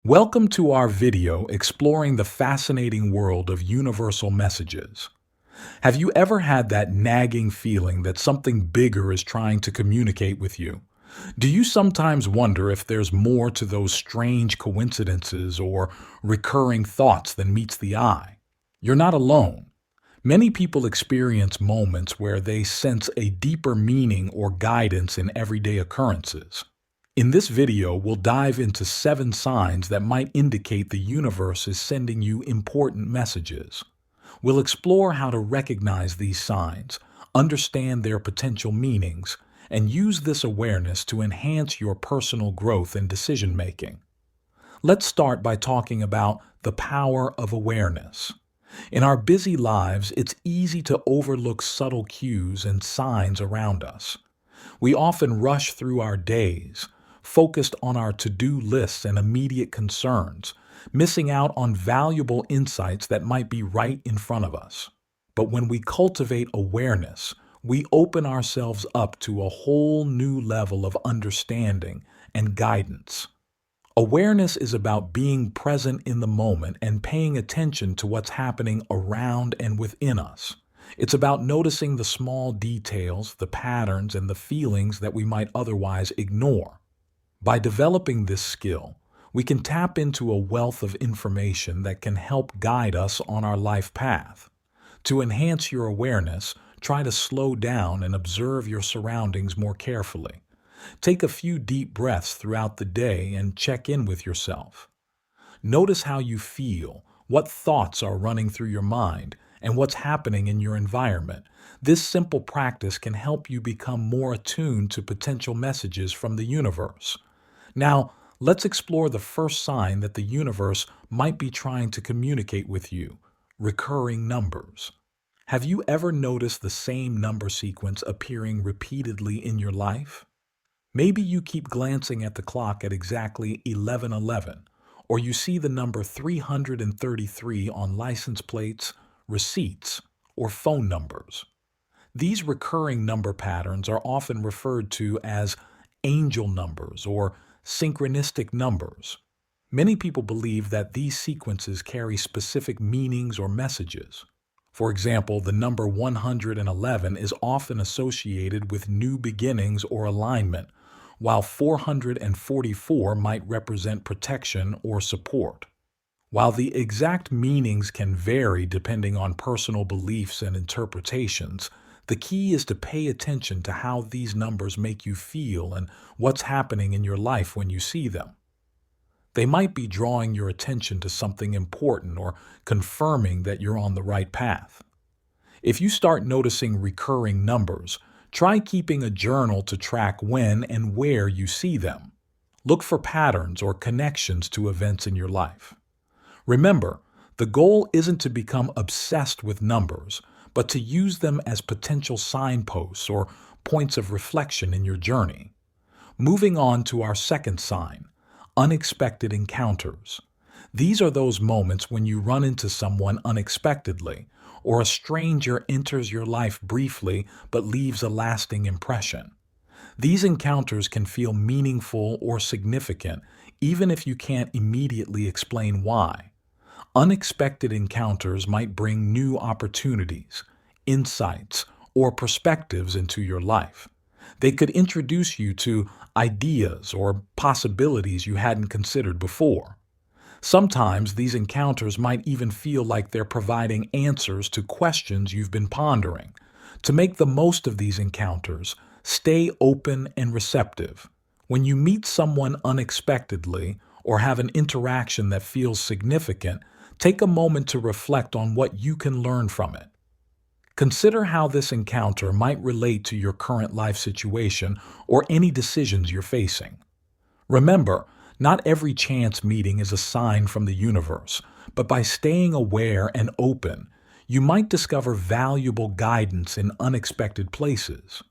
Welcome to our video exploring the fascinating world of universal messages. Have you ever had that nagging feeling that something bigger is trying to communicate with you? Do you sometimes wonder if there's more to those strange coincidences or recurring thoughts than meets the eye? You're not alone. Many people experience moments where they sense a deeper meaning or guidance in everyday occurrences. In this video, we'll dive into 7 signs that might indicate the universe is sending you important messages. We'll explore how to recognize these signs, understand their potential meanings, and use this awareness to enhance your personal growth and decision making. Let's start by talking about the power of awareness. In our busy lives, it's easy to overlook subtle cues and signs around us. We often rush through our days, focused on our to-do lists and immediate concerns, missing out on valuable insights that might be right in front of us. But when we cultivate awareness, we open ourselves up to a whole new level of understanding and guidance. Awareness is about being present in the moment and paying attention to what's happening around and within us. It's about noticing the small details, the patterns, and the feelings that we might otherwise ignore. By developing this skill, we can tap into a wealth of information that can help guide us on our life path. To enhance your awareness, try to slow down and observe your surroundings more carefully. Take a few deep breaths throughout the day and check in with yourself. Notice how you feel, what thoughts are running through your mind, and what's happening in your environment. This simple practice can help you become more attuned to potential messages from the universe. Now, let's explore the first sign that the universe might be trying to communicate with you: recurring numbers. Have you ever noticed the same number sequence appearing repeatedly in your life? Maybe you keep glancing at the clock at exactly 11:11, or you see the number 333 on license plates, receipts, or phone numbers. These recurring number patterns are often referred to as angel numbers or synchronistic numbers. Many people believe that these sequences carry specific meanings or messages. For example, the number 111 is often associated with new beginnings or alignment, while 444 might represent protection or support. While the exact meanings can vary depending on personal beliefs and interpretations, the key is to pay attention to how these numbers make you feel and what's happening in your life when you see them. They might be drawing your attention to something important or confirming that you're on the right path. If you start noticing recurring numbers, try keeping a journal to track when and where you see them. Look for patterns or connections to events in your life. Remember, the goal isn't to become obsessed with numbers, but to use them as potential signposts or points of reflection in your journey. Moving on to our second sign: unexpected encounters. These are those moments when you run into someone unexpectedly, or a stranger enters your life briefly but leaves a lasting impression. These encounters can feel meaningful or significant, even if you can't immediately explain why. Unexpected encounters might bring new opportunities, insights, or perspectives into your life. They could introduce you to ideas or possibilities you hadn't considered before. Sometimes these encounters might even feel like they're providing answers to questions you've been pondering. To make the most of these encounters, stay open and receptive. When you meet someone unexpectedly or have an interaction that feels significant, take a moment to reflect on what you can learn from it. Consider how this encounter might relate to your current life situation or any decisions you're facing. Remember, not every chance meeting is a sign from the universe, but by staying aware and open, you might discover valuable guidance in unexpected places.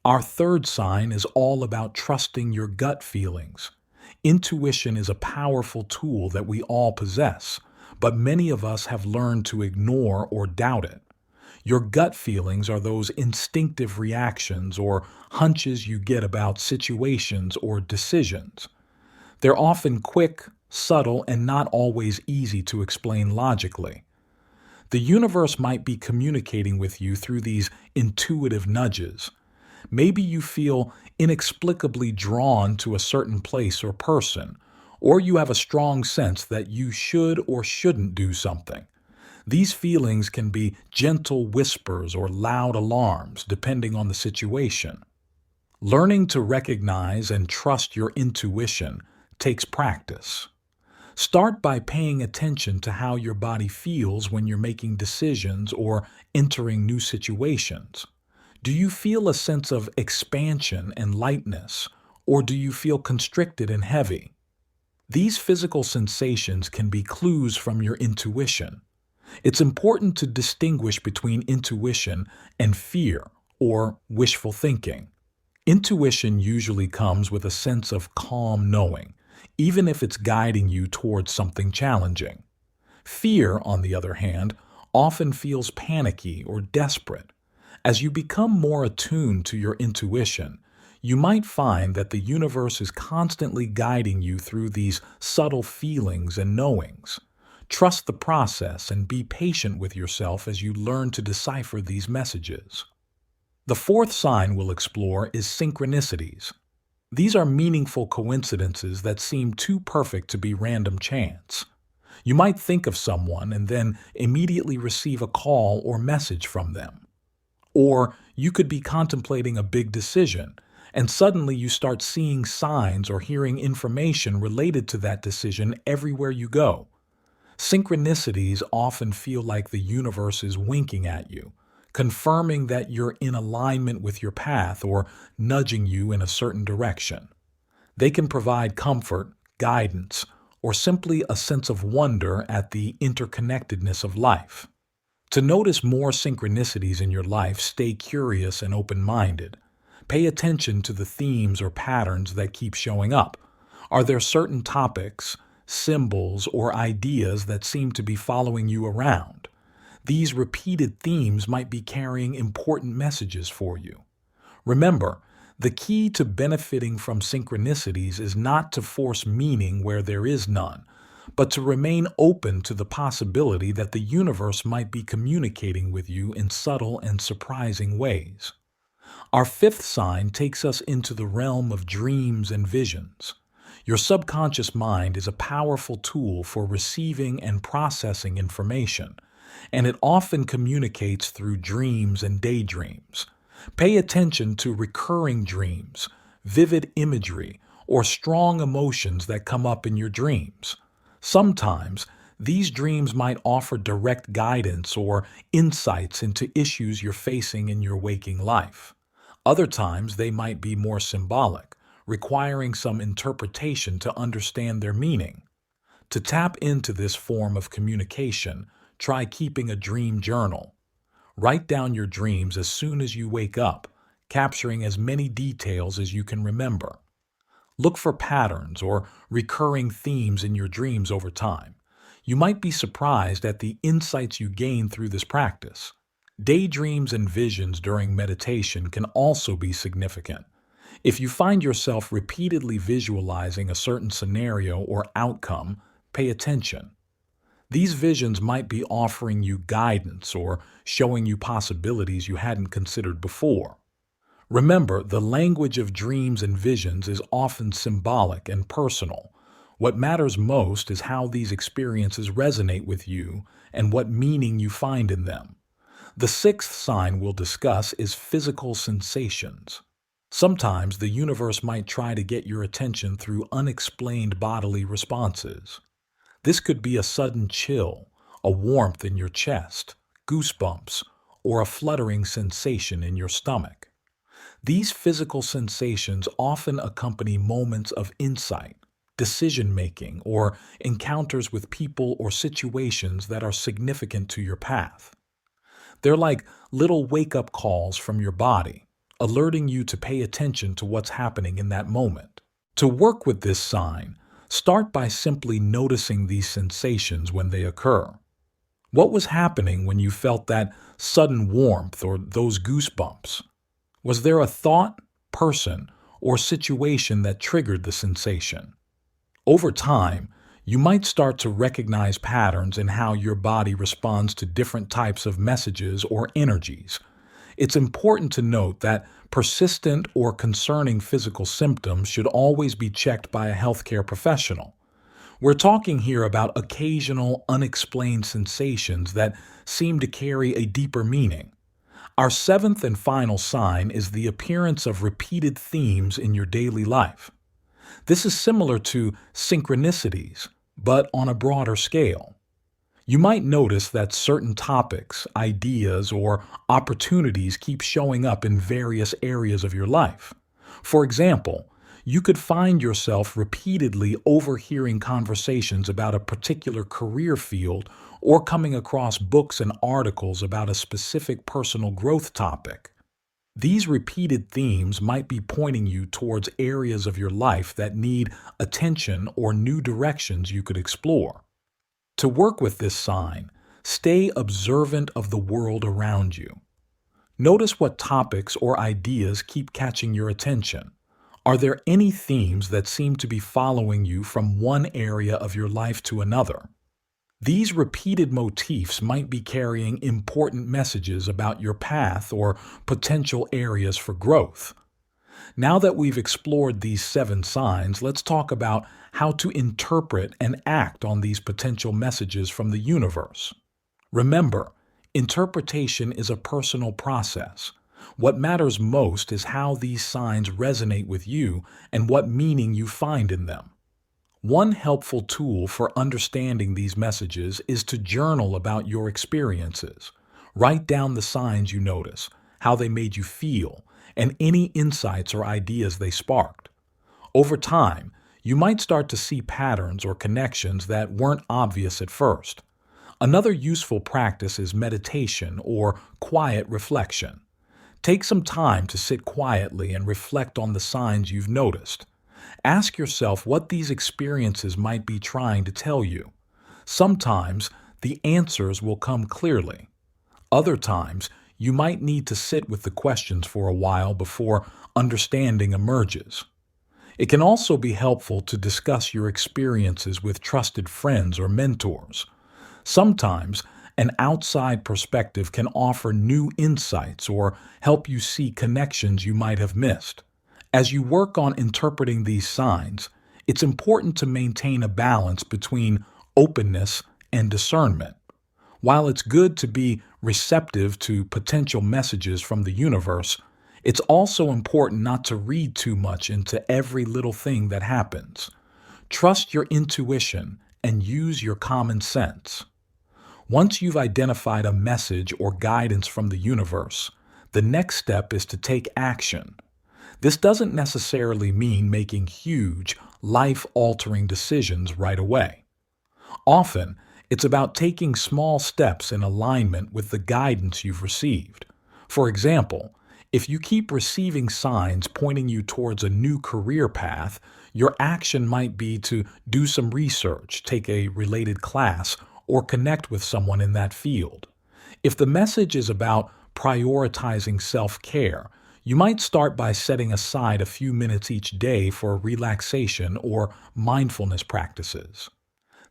Our third sign is all about trusting your gut feelings. Intuition is a powerful tool that we all possess, but many of us have learned to ignore or doubt it. Your gut feelings are those instinctive reactions or hunches you get about situations or decisions. They're often quick, subtle, and not always easy to explain logically. The universe might be communicating with you through these intuitive nudges. Maybe you feel inexplicably drawn to a certain place or person, or you have a strong sense that you should or shouldn't do something. These feelings can be gentle whispers or loud alarms, depending on the situation. Learning to recognize and trust your intuition takes practice. Start by paying attention to how your body feels when you're making decisions or entering new situations. Do you feel a sense of expansion and lightness, or do you feel constricted and heavy? These physical sensations can be clues from your intuition. It's important to distinguish between intuition and fear or wishful thinking. Intuition usually comes with a sense of calm knowing, even if it's guiding you towards something challenging. Fear, on the other hand, often feels panicky or desperate. As you become more attuned to your intuition, you might find that the universe is constantly guiding you through these subtle feelings and knowings. Trust the process and be patient with yourself as you learn to decipher these messages. The fourth sign we'll explore is synchronicities. These are meaningful coincidences that seem too perfect to be random chance. You might think of someone and then immediately receive a call or message from them. Or you could be contemplating a big decision, and suddenly you start seeing signs or hearing information related to that decision everywhere you go. Synchronicities often feel like the universe is winking at you, confirming that you're in alignment with your path or nudging you in a certain direction. They can provide comfort, guidance, or simply a sense of wonder at the interconnectedness of life. To notice more synchronicities in your life, stay curious and open-minded. Pay attention to the themes or patterns that keep showing up. Are there certain topics, symbols, or ideas that seem to be following you around? These repeated themes might be carrying important messages for you. Remember, the key to benefiting from synchronicities is not to force meaning where there is none, but to remain open to the possibility that the universe might be communicating with you in subtle and surprising ways. Our fifth sign takes us into the realm of dreams and visions. Your subconscious mind is a powerful tool for receiving and processing information, and it often communicates through dreams and daydreams. Pay attention to recurring dreams, vivid imagery, or strong emotions that come up in your dreams. Sometimes, these dreams might offer direct guidance or insights into issues you're facing in your waking life. Other times, they might be more symbolic, requiring some interpretation to understand their meaning. To tap into this form of communication, try keeping a dream journal. Write down your dreams as soon as you wake up, capturing as many details as you can remember. Look for patterns or recurring themes in your dreams over time. You might be surprised at the insights you gain through this practice. Daydreams and visions during meditation can also be significant. If you find yourself repeatedly visualizing a certain scenario or outcome, pay attention. These visions might be offering you guidance or showing you possibilities you hadn't considered before. Remember, the language of dreams and visions is often symbolic and personal. What matters most is how these experiences resonate with you and what meaning you find in them. The sixth sign we'll discuss is physical sensations. Sometimes the universe might try to get your attention through unexplained bodily responses. This could be a sudden chill, a warmth in your chest, goosebumps, or a fluttering sensation in your stomach. These physical sensations often accompany moments of insight, decision-making, or encounters with people or situations that are significant to your path. They're like little wake-up calls from your body, alerting you to pay attention to what's happening in that moment. To work with this sign, start by simply noticing these sensations when they occur. What was happening when you felt that sudden warmth or those goosebumps? Was there a thought, person, or situation that triggered the sensation? Over time, You might start to recognize patterns in how your body responds to different types of messages or energies. It's important to note that persistent or concerning physical symptoms should always be checked by a healthcare professional. We're talking here about occasional, unexplained sensations that seem to carry a deeper meaning. Our seventh and final sign is the appearance of repeated themes in your daily life. This is similar to synchronicities, but on a broader scale. You might notice that certain topics, ideas, or opportunities keep showing up in various areas of your life. For example, you could find yourself repeatedly overhearing conversations about a particular career field or coming across books and articles about a specific personal growth topic. These repeated themes might be pointing you towards areas of your life that need attention or new directions you could explore. To work with this sign, stay observant of the world around you. Notice what topics or ideas keep catching your attention. Are there any themes that seem to be following you from one area of your life to another? These repeated motifs might be carrying important messages about your path or potential areas for growth. Now that we've explored these seven signs, let's talk about how to interpret and act on these potential messages from the universe. Remember, interpretation is a personal process. What matters most is how these signs resonate with you and what meaning you find in them. One helpful tool for understanding these messages is to journal about your experiences. Write down the signs you notice, how they made you feel, and any insights or ideas they sparked. Over time, you might start to see patterns or connections that weren't obvious at first. Another useful practice is meditation or quiet reflection. Take some time to sit quietly and reflect on the signs you've noticed. Ask yourself what these experiences might be trying to tell you. Sometimes the answers will come clearly. Other times, you might need to sit with the questions for a while before understanding emerges. It can also be helpful to discuss your experiences with trusted friends or mentors. Sometimes, an outside perspective can offer new insights or help you see connections you might have missed. As you work on interpreting these signs, it's important to maintain a balance between openness and discernment. While it's good to be receptive to potential messages from the universe, it's also important not to read too much into every little thing that happens. Trust your intuition and use your common sense. Once you've identified a message or guidance from the universe, the next step is to take action. This doesn't necessarily mean making huge, life-altering decisions right away. Often, it's about taking small steps in alignment with the guidance you've received. For example, if you keep receiving signs pointing you towards a new career path, your action might be to do some research, take a related class, or connect with someone in that field. If the message is about prioritizing self-care, you might start by setting aside a few minutes each day for relaxation or mindfulness practices.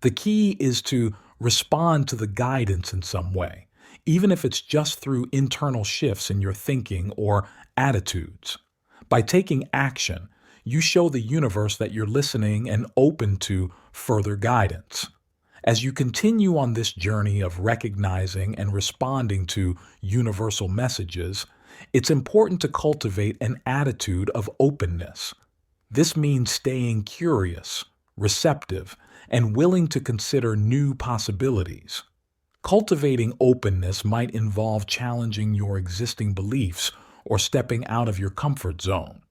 The key is to respond to the guidance in some way, even if it's just through internal shifts in your thinking or attitudes. By taking action, you show the universe that you're listening and open to further guidance. As you continue on this journey of recognizing and responding to universal messages, it's important to cultivate an attitude of openness. This means staying curious, receptive, and willing to consider new possibilities. Cultivating openness might involve challenging your existing beliefs or stepping out of your comfort zone.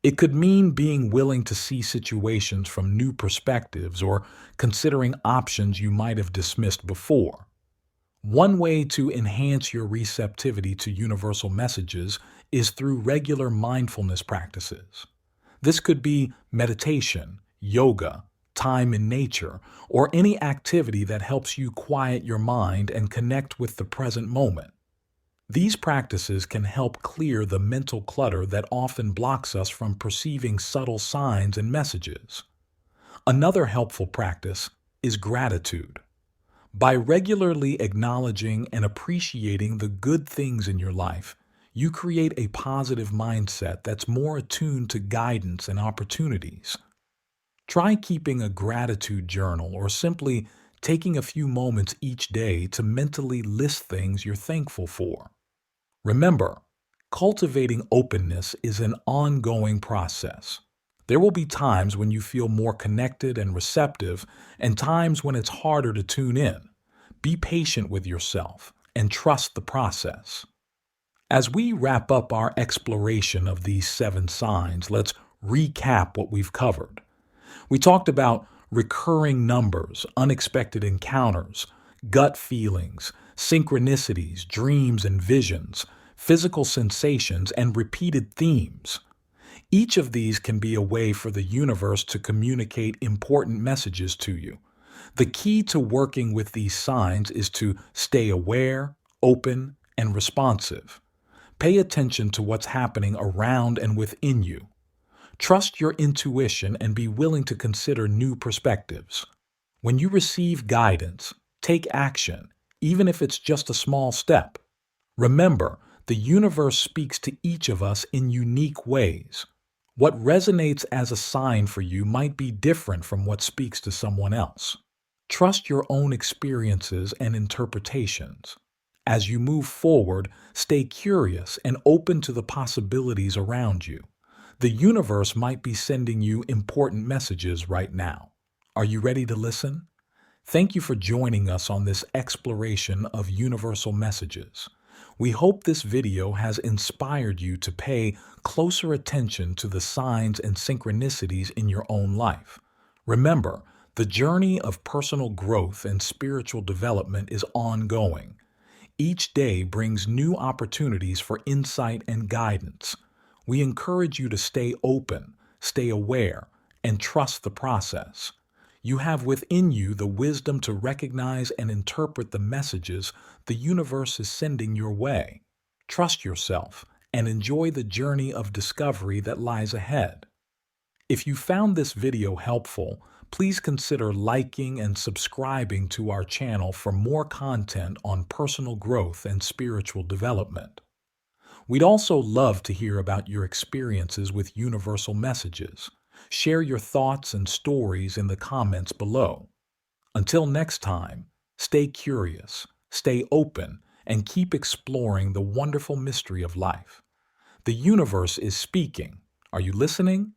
It could mean being willing to see situations from new perspectives or considering options you might have dismissed before. One way to enhance your receptivity to universal messages is through regular mindfulness practices. This could be meditation, yoga, time in nature, or any activity that helps you quiet your mind and connect with the present moment. These practices can help clear the mental clutter that often blocks us from perceiving subtle signs and messages. Another helpful practice is gratitude. By regularly acknowledging and appreciating the good things in your life, you create a positive mindset that's more attuned to guidance and opportunities. Try keeping a gratitude journal or simply taking a few moments each day to mentally list things you're thankful for. Remember, cultivating openness is an ongoing process. There will be times when you feel more connected and receptive, and times when it's harder to tune in. Be patient with yourself and trust the process. As we wrap up our exploration of these seven signs, let's recap what we've covered. We talked about recurring numbers, unexpected encounters, gut feelings, synchronicities, dreams and visions, physical sensations, and repeated themes. Each of these can be a way for the universe to communicate important messages to you. The key to working with these signs is to stay aware, open, and responsive. Pay attention to what's happening around and within you. Trust your intuition and be willing to consider new perspectives. When you receive guidance, take action, even if it's just a small step. Remember, the universe speaks to each of us in unique ways. What resonates as a sign for you might be different from what speaks to someone else. Trust your own experiences and interpretations. As you move forward, stay curious and open to the possibilities around you. The universe might be sending you important messages right now. Are you ready to listen? Thank you for joining us on this exploration of universal messages. We hope this video has inspired you to pay closer attention to the signs and synchronicities in your own life. Remember, the journey of personal growth and spiritual development is ongoing. Each day brings new opportunities for insight and guidance. We encourage you to stay open, stay aware, and trust the process. You have within you the wisdom to recognize and interpret the messages the universe is sending your way. Trust yourself and enjoy the journey of discovery that lies ahead. If you found this video helpful, please consider liking and subscribing to our channel for more content on personal growth and spiritual development. We'd also love to hear about your experiences with universal messages. Share your thoughts and stories in the comments below. Until next time, stay curious, stay open, and keep exploring the wonderful mystery of life. The universe is speaking. Are you listening?